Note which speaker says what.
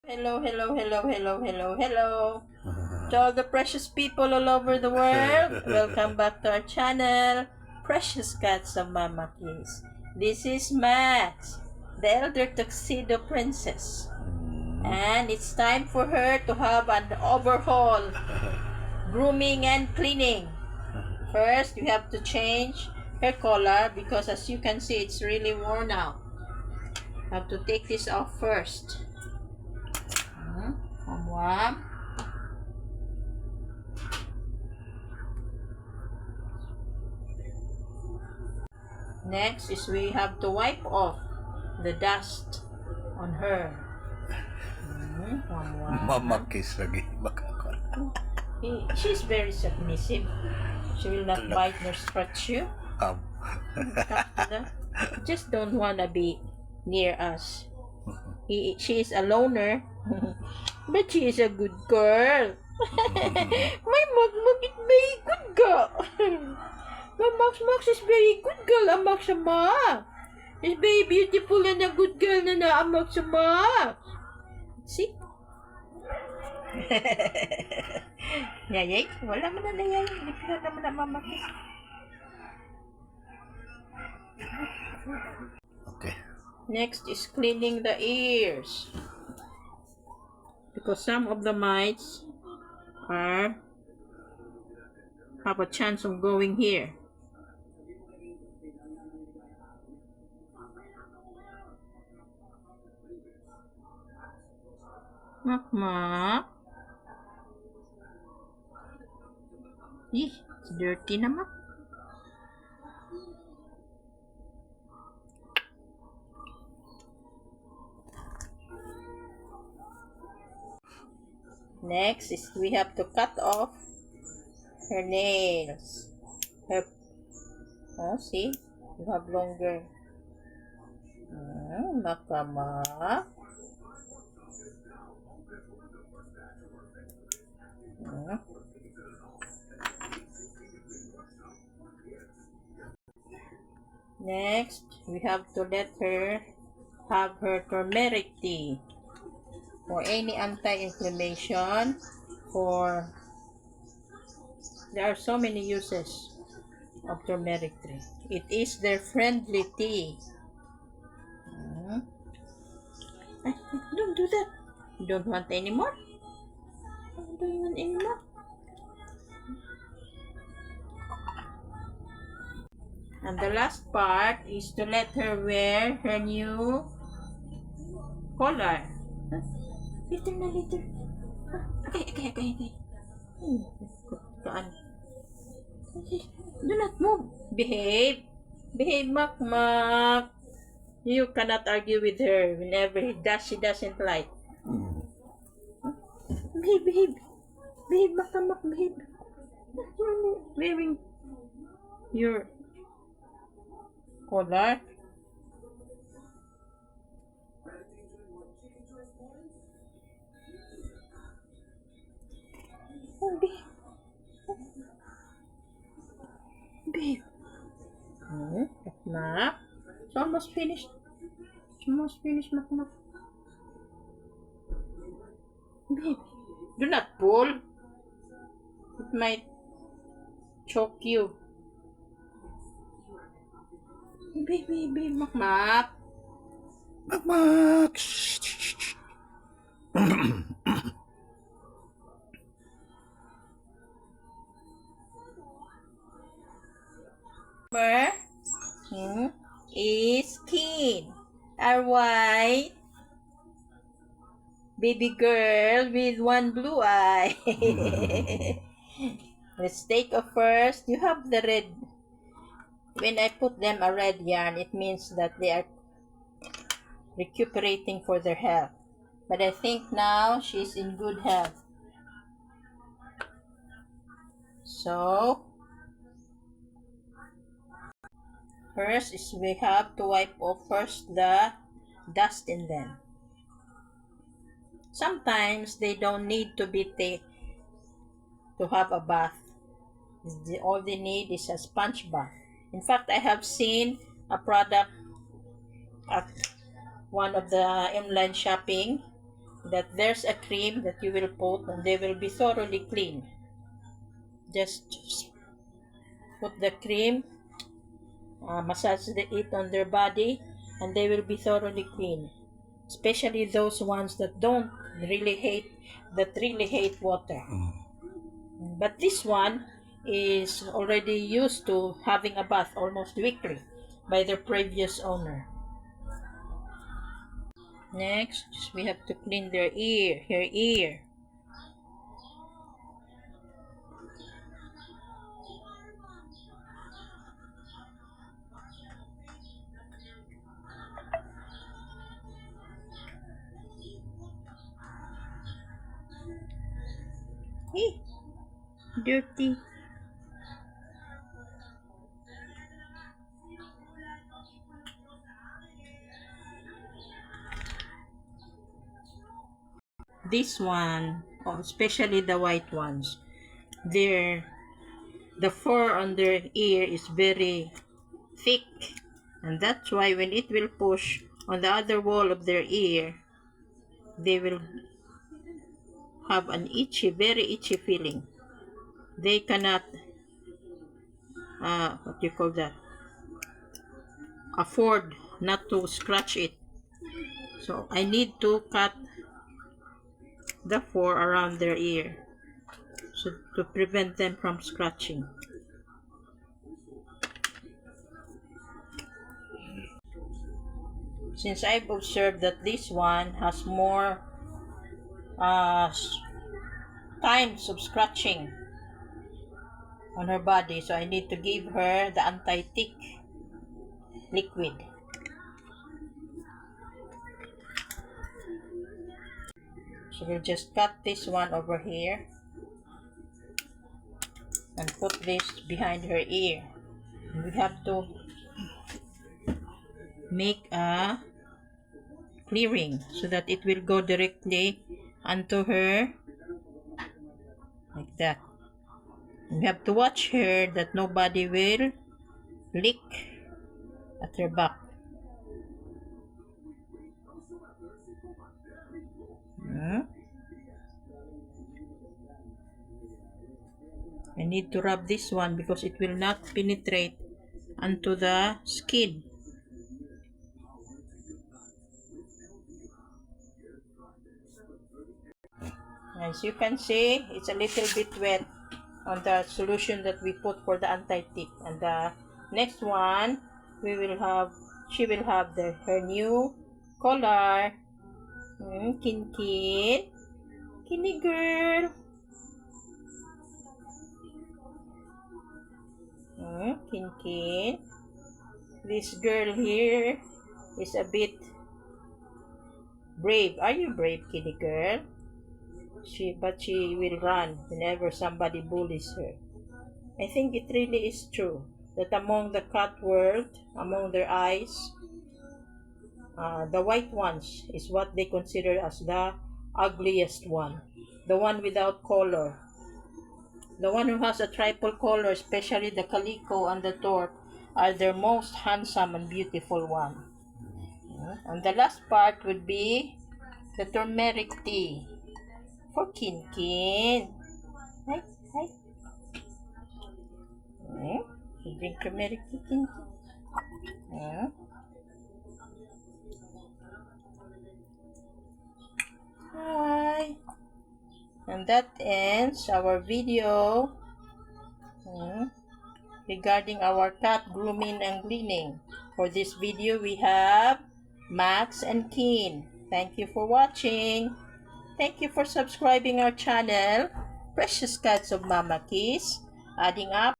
Speaker 1: Hello, hello, hello, hello, hello, hello. To all the precious people all over the world, welcome back to our channel, Precious Cats of Mama Kiss. This is Max, the elder tuxedo princess. And it's time for her to have an overhaul, grooming and cleaning. First, you have to change her collar because as you can see, it's really worn out. You have to take this off first. One. Next is we have to wipe off the dust on her.
Speaker 2: Mama Kiss lagi makakon.
Speaker 1: She's very submissive. She will not bite nor scratch you. Just don't wanna be near us. She is a loner, but she is a good girl. My Magmag is very good girl. My Max is very good girl, amak sa Max. Is very beautiful and a good girl na naamak sa Max. See? Yayay? Wala man na yayay. Hindi ka naman na mamakis.
Speaker 2: Okay.
Speaker 1: Next is cleaning the ears. Because some of the mites have a chance of going here. Mak. Ih, it's dirty naman. Next is we have to cut off her nails. See? You have longer. Makama. Next, we have to let her have her turmeric tea for any anti-inflammation. There are so many uses of turmeric tea. It is their friendly tea. Don't do that. You don't want any more? Don't you want any more? And the last part is to let her wear her new collar. Later na, later. Okay. Do not move. Behave. Behave, Mak. You cannot argue with her whenever she doesn't like. Behave. Behave, Mak, behave. You're wearing your collar. Babe. Mak. It's almost finished. Mak. Babe. Do not pull. It might choke you. Babe, Mak. Is Kid, a white baby girl with one blue eye. Let's take a first. You have the red. When I put them a red yarn, it means that they are recuperating for their health. But I think now she's in good health. So, first is we have to wipe off first the dust in them. Sometimes they don't need to have a bath. All they need is a sponge bath. In fact, I have seen a product at one of the online shopping that there's a cream that you will put and they will be thoroughly clean. Just put the cream, massage it on their body, and they will be thoroughly clean. Especially those ones that really hate water. But this one is already used to having a bath almost weekly by their previous owner. Next, we have to clean her ear. Hey, dirty. This one, especially the white ones, the fur on their ear is very thick, and that's why when it will push on the other wall of their ear, they will have an very itchy feeling. They cannot, what do you call that, afford not to scratch it. So I need to cut the fur around their ear so to prevent them from scratching. Since I've observed that this one has more times of scratching on her body, so I need to give her the anti-tick liquid. So we'll just cut this one over here and put this behind her ear. And we have to make a clearing so that it will go directly onto her like that. And we have to watch her that nobody will lick at her back. I need to rub this one because it will not penetrate onto the skin. As you can see, it's a little bit wet on the solution that we put for the anti-tick. And the next one, she will have her new collar. Kinny girl. Kin. This girl here is a bit brave. Are you brave, kitty girl? But she will run whenever somebody bullies her. I think it really is true that among the cat world, among their eyes, the white ones is what they consider as the ugliest one. The one without color. The one who has a triple color, especially the calico and the torp, are their most handsome and beautiful one. And the last part would be the turmeric tea for Kin. Hi. You drink turmeric tea, Kin. Hi. And that ends our video regarding our cat grooming and cleaning. For this video, we have Max and Kin. Thank you for watching. Thank you for subscribing our channel, Precious Cats of Mama Kiss, adding up